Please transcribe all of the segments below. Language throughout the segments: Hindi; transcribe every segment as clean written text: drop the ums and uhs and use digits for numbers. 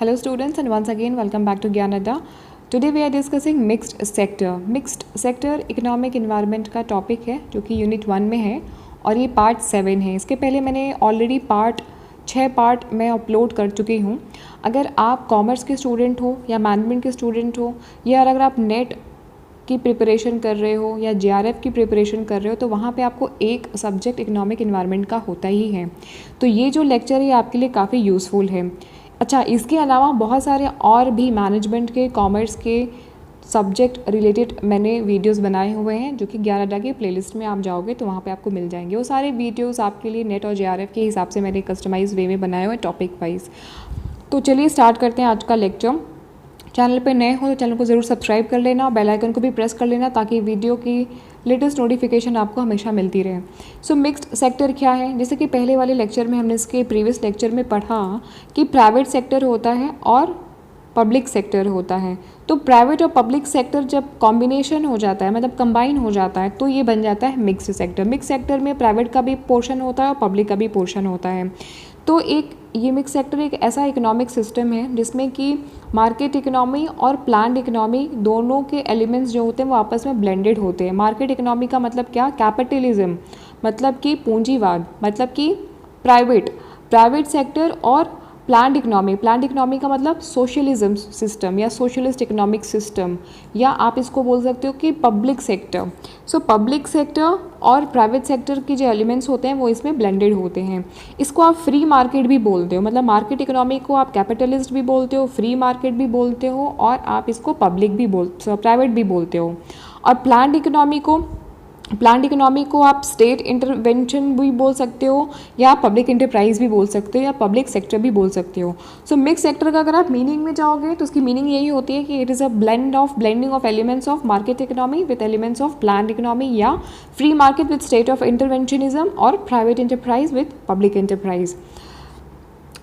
Hello students and once again welcome back to Gyan Adda. Today we are discussing mixed sector. Mixed sector economic environment का टॉपिक है जो कि यूनिट 1 में है और ये पार्ट 7 है. इसके पहले मैंने ऑलरेडी 6 पार्ट मैं अपलोड कर चुकी हूँ. अगर आप कॉमर्स के स्टूडेंट हो या मैनेजमेंट के स्टूडेंट हो या अगर आप नेट की प्रिपरेशन कर रहे हो या JRF की प्रिपरेशन कर रहे हो तो वहाँ पे आपको एक सब्जेक्ट इकोनॉमिक इन्वायरमेंट का होता ही है. तो ये जो लेक्चर है आपके लिए काफ़ी यूज़फुल है. अच्छा, इसके अलावा बहुत सारे और भी मैनेजमेंट के कॉमर्स के सब्जेक्ट रिलेटेड मैंने वीडियोस बनाए हुए हैं जो कि 11 की प्लेलिस्ट में आप जाओगे तो वहाँ पे आपको मिल जाएंगे. वो सारे वीडियोस आपके लिए नेट और JRF के हिसाब से मैंने कस्टमाइज वे में बनाए हुए टॉपिक वाइज. तो चलिए स्टार्ट करते हैं आज का लेक्चर. चैनल पे नए हो तो चैनल को ज़रूर सब्सक्राइब कर लेना और बेल आइकन को भी प्रेस कर लेना ताकि वीडियो की लेटेस्ट नोटिफिकेशन आपको हमेशा मिलती रहे. सो मिक्स्ड सेक्टर क्या है? जैसे कि पहले वाले लेक्चर में हमने इसके प्रीवियस लेक्चर में पढ़ा कि प्राइवेट सेक्टर होता है और पब्लिक सेक्टर होता है. तो प्राइवेट और पब्लिक सेक्टर जब कॉम्बिनेशन हो जाता है मतलब कंबाइन हो जाता है तो ये बन जाता है मिक्स्ड सेक्टर. मिक्स्ड सेक्टर में प्राइवेट का भी पोर्शन होता है और पब्लिक का भी पोर्शन होता है. तो ये मिक्स सेक्टर एक ऐसा इकोनॉमिक सिस्टम है जिसमें कि मार्केट इकोनॉमी और प्लान्ड इकोनॉमी दोनों के एलिमेंट्स जो होते हैं वो आपस में ब्लेंडेड होते हैं. मार्केट इकोनॉमी का मतलब क्या? कैपिटलिज्म, मतलब कि पूंजीवाद, मतलब कि प्राइवेट सेक्टर और प्लान्ड इकोनॉमी का मतलब सोशलिज्म सिस्टम या सोशलिस्ट इकोनॉमिक सिस्टम, या आप इसको बोल सकते हो कि public sector. So public sector और प्राइवेट सेक्टर के जो एलिमेंट्स होते हैं वो इसमें ब्लेंडेड होते हैं. इसको आप फ्री मार्केट भी बोलते हो, मतलब मार्केट इकोनॉमी को आप कैपिटलिस्ट भी बोलते हो, फ्री मार्केट भी बोलते हो और आप इसको प्राइवेट भी बोलते हो. और प्लान्ड इकोनॉमी को आप स्टेट इंटरवेंशन भी बोल सकते हो या पब्लिक इंटरप्राइज भी बोल सकते हो या पब्लिक सेक्टर भी बोल सकते हो. सो मिक्स सेक्टर का अगर आप मीनिंग में जाओगे तो उसकी मीनिंग यही होती है कि it is a blending of elements of market economy with elements of planned economy या free market with state of interventionism और private enterprise with public enterprise.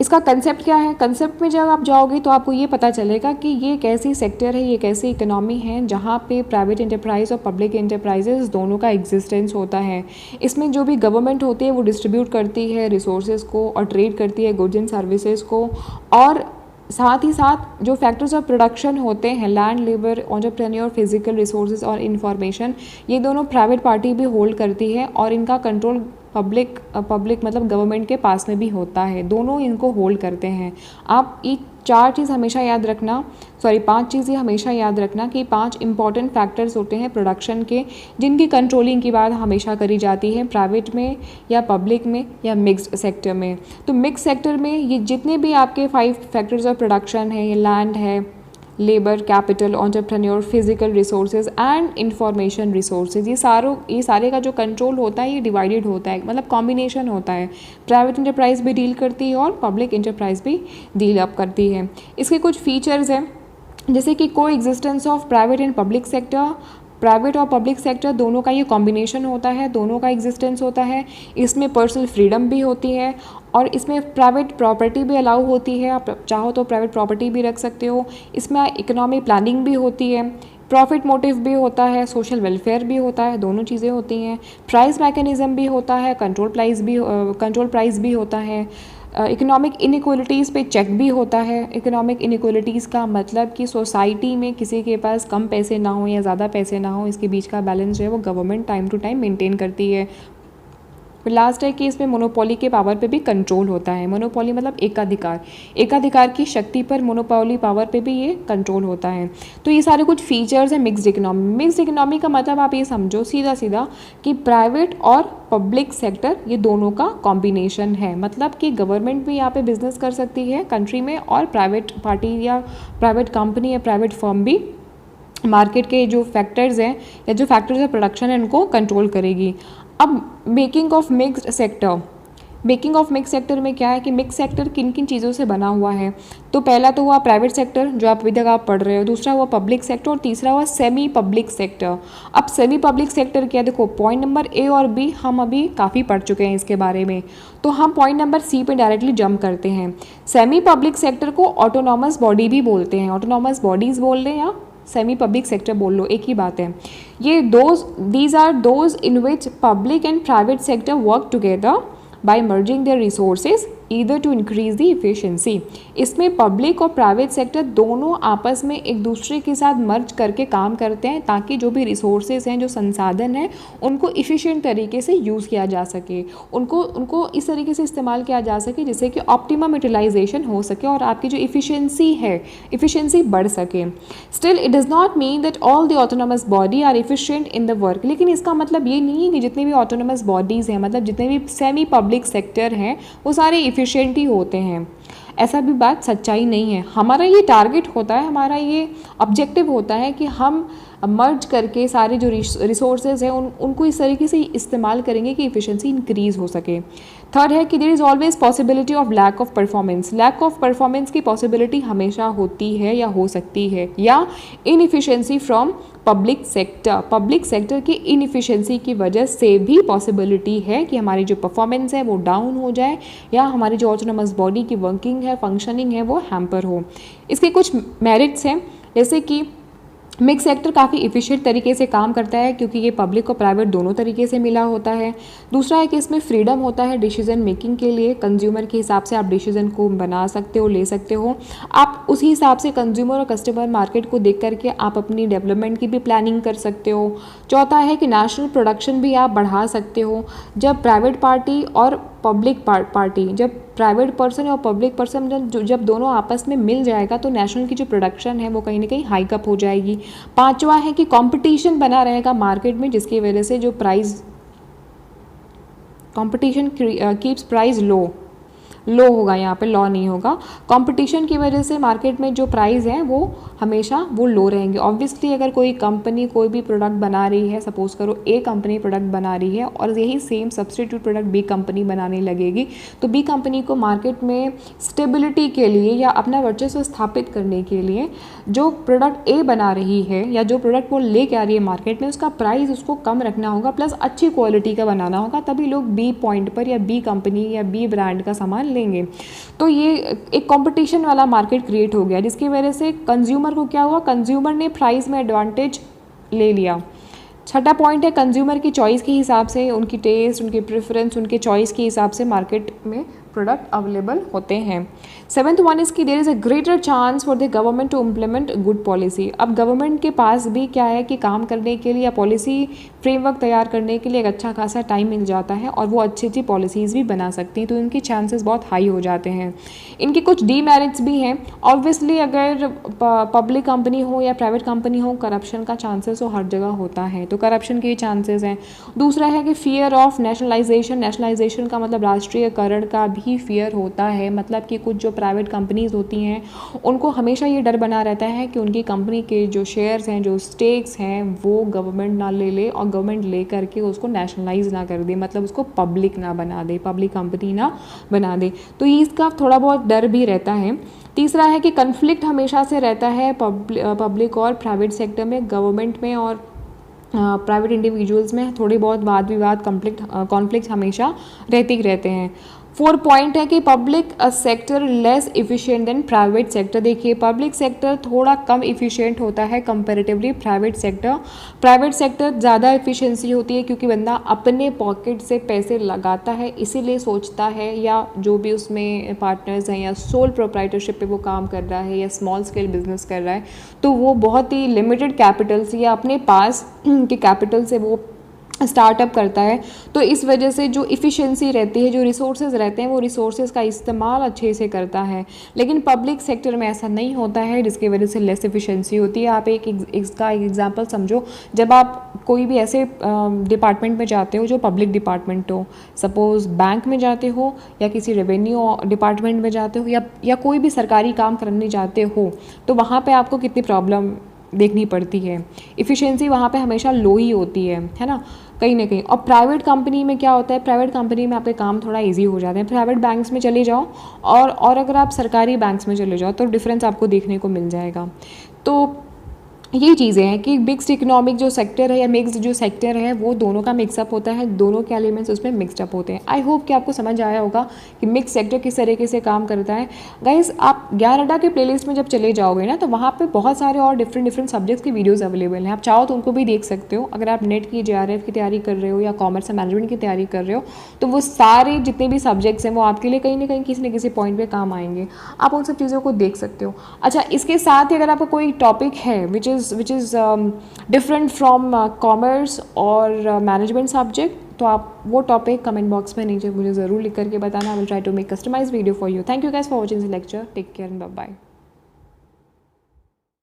इसका कंसेप्ट क्या है? कंसेप्ट में जब आप जाओगे तो आपको ये पता चलेगा कि ये कैसी सेक्टर है, ये कैसी इकोनॉमी है जहाँ पे प्राइवेट इंटरप्राइज और पब्लिक इंटरप्राइजेस दोनों का एग्जिस्टेंस होता है. इसमें जो भी गवर्नमेंट होती है वो डिस्ट्रीब्यूट करती है रिसोर्सेज को और ट्रेड करती है गुड्स एंड सर्विसेज को, और साथ ही साथ जो फैक्टर्स ऑफ प्रोडक्शन होते हैं land, labour, entrepreneur, physical resources और इन्फॉर्मेशन, ये दोनों प्राइवेट पार्टी भी होल्ड करती है और इनका कंट्रोल पब्लिक मतलब गवर्नमेंट के पास में भी होता है. दोनों इनको होल्ड करते हैं. आप ये 5 चीज़ें हमेशा याद रखना कि 5 इंपॉर्टेंट फैक्टर्स होते हैं प्रोडक्शन के जिनकी कंट्रोलिंग की बात हमेशा करी जाती है प्राइवेट में या पब्लिक में या मिक्स्ड सेक्टर में. तो मिक्स्ड सेक्टर में ये जितने भी आपके 5 फैक्टर्स ऑफ प्रोडक्शन है, ये लैंड है, labour, capital, entrepreneur, physical resources and information resources, ये सारे का जो कंट्रोल होता है ये डिवाइडेड होता है, मतलब कॉम्बिनेशन होता है. प्राइवेट इंटरप्राइज भी डील करती है और पब्लिक इंटरप्राइज भी डील अप करती है. इसके कुछ फीचर्स हैं जैसे कि को existence of private and public sector. Private और पब्लिक सेक्टर दोनों का ये कॉम्बिनेशन होता है, दोनों का एग्जिस्टेंस होता है. इसमें पर्सनल फ्रीडम भी होती है और इसमें प्राइवेट प्रॉपर्टी भी अलाउ होती है. आप चाहो तो प्राइवेट प्रॉपर्टी भी रख सकते हो. इसमें इकोनॉमी प्लानिंग भी होती है, प्रॉफिट मोटिव भी होता है, सोशल वेलफेयर भी होता है, दोनों चीज़ें होती हैं. प्राइस मैकेनिज़्म भी होता है, कंट्रोल प्राइस भी होता है. इकोनॉमिक इनइक्वलिटीज़ पे चेक भी होता है. इकोनॉमिक इनइक्वलिटीज़ का मतलब कि सोसाइटी में किसी के पास कम पैसे ना हो या ज़्यादा पैसे ना हो, इसके बीच का बैलेंस जो है वो government time to time maintain करती है. फिर लास्ट है कि इसमें मोनोपोली के पावर पे भी कंट्रोल होता है. मोनोपोली मतलब एकाधिकार की शक्ति पर मोनोपोली पावर पे भी ये कंट्रोल होता है. तो ये सारे कुछ फीचर्स हैं मिक्स्ड इकोनॉमी. मिक्स्ड इकोनॉमी का मतलब आप ये समझो सीधा कि प्राइवेट और पब्लिक सेक्टर ये दोनों का कॉम्बिनेशन है. मतलब कि गवर्नमेंट भी यहाँ पे बिजनेस कर सकती है कंट्री में और प्राइवेट पार्टी या प्राइवेट कंपनी या प्राइवेट फर्म भी मार्केट के जो फैक्टर्स हैं या जो फैक्टर्स ऑफ प्रोडक्शन है उनको कंट्रोल करेगी. अब मेकिंग ऑफ मिक्स्ड सेक्टर में क्या है कि मिक्स सेक्टर किन किन चीज़ों से बना हुआ है. तो पहला तो हुआ प्राइवेट सेक्टर जो आप अभी तक आप पढ़ रहे हो, दूसरा हुआ पब्लिक सेक्टर और तीसरा हुआ सेमी पब्लिक सेक्टर. अब सेमी पब्लिक सेक्टर क्या है? देखो पॉइंट नंबर ए और बी हम अभी काफ़ी पढ़ चुके हैं इसके बारे में, तो हम पॉइंट नंबर सी पे डायरेक्टली जंप करते हैं. सेमी पब्लिक सेक्टर को ऑटोनॉमस बॉडी भी बोलते हैं. ऑटोनॉमस बॉडीज़ बोल रहे हैं या सेमी पब्लिक सेक्टर बोल लो, एक ही बात है. ये these are those in which public and private sector work together by merging their resources either to increase the efficiency. इसमें पब्लिक और प्राइवेट सेक्टर दोनों आपस में एक दूसरे के साथ मर्ज करके काम करते हैं ताकि जो भी रिसोर्सेज हैं, जो संसाधन हैं, उनको इफ़िशिएंट तरीके से यूज़ किया जा सके, उनको इस तरीके से इस्तेमाल किया जा सके जिससे कि ऑप्टिमम यूटिलाइजेशन हो सके और आपकी जो इफ़िशिएंसी बढ़ सके। Still it does not mean that all the autonomous body are efficient in the work. लेकिन इसका मतलब ये नहीं है कि जितने भी ऑटोनोमस बॉडीज़ हैं, मतलब जितने भी सेमी पब्लिक सेक्टर हैं, वो सारे इफ़िशिएंट ही होते हैं। ऐसा भी बात सच्चाई नहीं है। हमारा ये टारगेट होता है, हमारा ये ऑब्जेक्टिव होता है कि हम मर्ज करके सारे जो रिसोर्सेज हैं उनको इस तरीके से इस्तेमाल करेंगे कि इफ़िशिएंसी इंक्रीज़ हो सके। थर्ड है कि there is always possibility of lack of performance. Lack of performance की पॉसिबिलिटी हमेशा होती है या हो सकती है, या इनएफिशिएंसी फ्रॉम पब्लिक सेक्टर की इनएफिशिएंसी की वजह से भी पॉसिबिलिटी है कि हमारी जो परफॉर्मेंस है वो डाउन हो जाए या हमारी जो ऑटोनोमस बॉडी की वर्किंग है, फंक्शनिंग है, वो हैम्पर हो। इसके कुछ मेरिट्स हैं, जैसे कि मिक्स सेक्टर काफ़ी इफ़िशिएंट तरीके से काम करता है क्योंकि ये पब्लिक और प्राइवेट दोनों तरीके से मिला होता है। दूसरा है कि इसमें फ्रीडम होता है डिसीजन मेकिंग के लिए। कंज्यूमर के हिसाब से आप डिसीजन को बना सकते हो, ले सकते हो। आप उसी हिसाब से कंज्यूमर और कस्टमर मार्केट को देख करके आप अपनी डेवलपमेंट की भी प्लानिंग कर सकते हो। चौथा है कि नेशनल प्रोडक्शन भी आप बढ़ा सकते हो। जब प्राइवेट पार्टी और पब्लिक पार्टी, जब प्राइवेट पर्सन और पब्लिक पर्सन जब दोनों आपस में मिल जाएगा तो नेशनल की जो प्रोडक्शन है वो कहीं ना कहीं हाइकअप हो जाएगी। पांचवा है कि कंपटीशन बना रहेगा मार्केट में, जिसकी वजह से जो प्राइस कंपटीशन कीप्स प्राइस लो होगा, यहाँ पे लॉ नहीं होगा। कंपटीशन की वजह से मार्केट में जो प्राइस हैं वो हमेशा वो लो रहेंगे। ऑब्वियसली अगर कोई कंपनी कोई भी प्रोडक्ट बना रही है, सपोज करो ए कंपनी प्रोडक्ट बना रही है और यही same substitute product B company बनाने लगेगी, तो बी कंपनी को मार्केट में स्टेबिलिटी के लिए या अपना वर्चस्व स्थापित करने के लिए जो प्रोडक्ट ए बना रही है या जो प्रोडक्ट वो लेके आ रही है मार्केट में, उसका प्राइस उसको कम रखना होगा, प्लस अच्छी क्वालिटी का बनाना होगा, तभी लोग बी पॉइंट पर या बी कंपनी या बी ब्रांड का सामान लेंगे। तो ये एक कंपटीशन वाला मार्केट क्रिएट हो गया, जिसकी वजह से कंज्यूमर को क्या हुआ, कंज्यूमर ने प्राइस में एडवांटेज ले लिया। छठा पॉइंट है कंज्यूमर की चॉइस के हिसाब से, उनकी टेस्ट, उनकी प्रेफरेंस, उनके चॉइस के हिसाब से मार्केट में प्रोडक्ट अवेलेबल होते हैं। सेवेंथ वन इज़ कि there is a greater chance for the government to implement good policy. अब गवर्नमेंट के पास भी क्या है कि काम करने के लिए या पॉलिसी फ्रेमवर्क तैयार करने के लिए एक अच्छा खासा टाइम मिल जाता है और वो अच्छी अच्छी पॉलिसीज़ भी बना सकती हैं, तो इनके चांसेस बहुत हाई हो जाते हैं। इनके कुछ डीमेरिट्स भी हैं। ऑब्वियसली अगर पब्लिक कंपनी हो या प्राइवेट कंपनी हो, करप्शन का चांसेस तो हर जगह होता है, तो करप्शन के चांसेस हैं। दूसरा है कि फियर ऑफ नेशनलाइजेशन का मतलब राष्ट्रीयकरण का भी फियर होता है। मतलब कि कुछ जो प्राइवेट कंपनीज होती हैं उनको हमेशा ये डर बना रहता है कि उनकी कंपनी के जो शेयर्स हैं, जो स्टेक्स हैं, वो गवर्नमेंट ना ले ले और गवर्नमेंट ले करके उसको नेशनलाइज ना कर दे, मतलब उसको पब्लिक ना बना दे, पब्लिक कंपनी ना बना दे। तो इसका थोड़ा बहुत डर भी रहता है। तीसरा है कि कन्फ्लिक्ट हमेशा से रहता है पब्लिक और प्राइवेट सेक्टर में, गवर्नमेंट में और प्राइवेट इंडिविजुअल्स में थोड़ी बहुत वाद विवाद कॉन्फ्लिक्ट हमेशा रहते हैं। 4 पॉइंट है कि public sector less efficient than private sector. देखिए पब्लिक सेक्टर थोड़ा कम इफ़िशिएंट होता है कंपैरेटिवली प्राइवेट सेक्टर ज़्यादा इफ़िशिएंसी होती है क्योंकि बंदा अपने पॉकेट से पैसे लगाता है, इसीलिए सोचता है, या जो भी उसमें पार्टनर्स हैं या सोल प्रोप्राइटरशिप पे वो काम कर रहा है या स्मॉल स्केल बिजनेस कर रहा है, तो वो बहुत ही लिमिटेड कैपिटल से या अपने पास के कैपिटल से वो स्टार्टअप करता है। तो इस वजह से जो इफ़िशिएंसी रहती है, जो रिसोर्सेज रहते हैं, वो रिसोर्सेज का इस्तेमाल अच्छे से करता है। लेकिन पब्लिक सेक्टर में ऐसा नहीं होता है, जिसकी वजह से लेस इफ़िशिएंसी होती है। आप इसका एक एग्जांपल समझो, जब आप कोई भी ऐसे डिपार्टमेंट में जाते हो जो पब्लिक डिपार्टमेंट हो, सपोज़ बैंक में जाते हो या किसी रेवेन्यू डिपार्टमेंट में जाते हो या कोई भी सरकारी काम करने जाते हो, तो वहाँ पर आपको कितनी प्रॉब्लम देखनी पड़ती है। इफ़िशिएंसी वहाँ पे हमेशा लो ही होती है ना, कहीं ना कहीं। और प्राइवेट कंपनी में क्या होता है, प्राइवेट कंपनी में आपके काम थोड़ा इजी हो जाते हैं। प्राइवेट बैंक्स में चले जाओ और अगर आप सरकारी बैंक्स में चले जाओ तो डिफरेंस आपको देखने को मिल जाएगा। तो ये चीज़ें हैं कि मिक्स्ड इकोनॉमिक जो सेक्टर है या मिक्स्ड जो सेक्टर है वो दोनों का मिक्सअप होता है, दोनों के एलिमेंट्स उसमें मिक्सअप होते हैं। आई होप कि आपको समझ आया होगा कि मिक्स सेक्टर किस तरीके से काम करता है। गाइस, आप ज्ञान अड्डा के प्लेलिस्ट में जब चले जाओगे ना, तो वहाँ पे बहुत सारे और डिफरेंट डिफरेंट सब्जेक्ट्स की वीडियोस अवेलेबल हैं। आप चाहो तो उनको भी देख सकते हो। अगर आप नेट की JRF की तैयारी कर रहे हो या कॉमर्स या मैनेजमेंट की तैयारी कर रहे हो, तो वो सारे जितने भी सब्जेक्ट्स हैं वो आपके लिए कहीं ना कहीं किसी न किसी पॉइंट पे काम आएंगे। आप उन सब चीज़ों को देख सकते हो। अच्छा, इसके साथ ही अगर आपको कोई टॉपिक है which is different from commerce और मैनेजमेंट सब्जेक्ट, तो आप वो टॉपिक कमेंट बॉक्स में नीचे मुझे ज़रूर लिख करके बताना। I will try to make customize video for you. Thank you guys for watching this lecture. Take care and bye bye.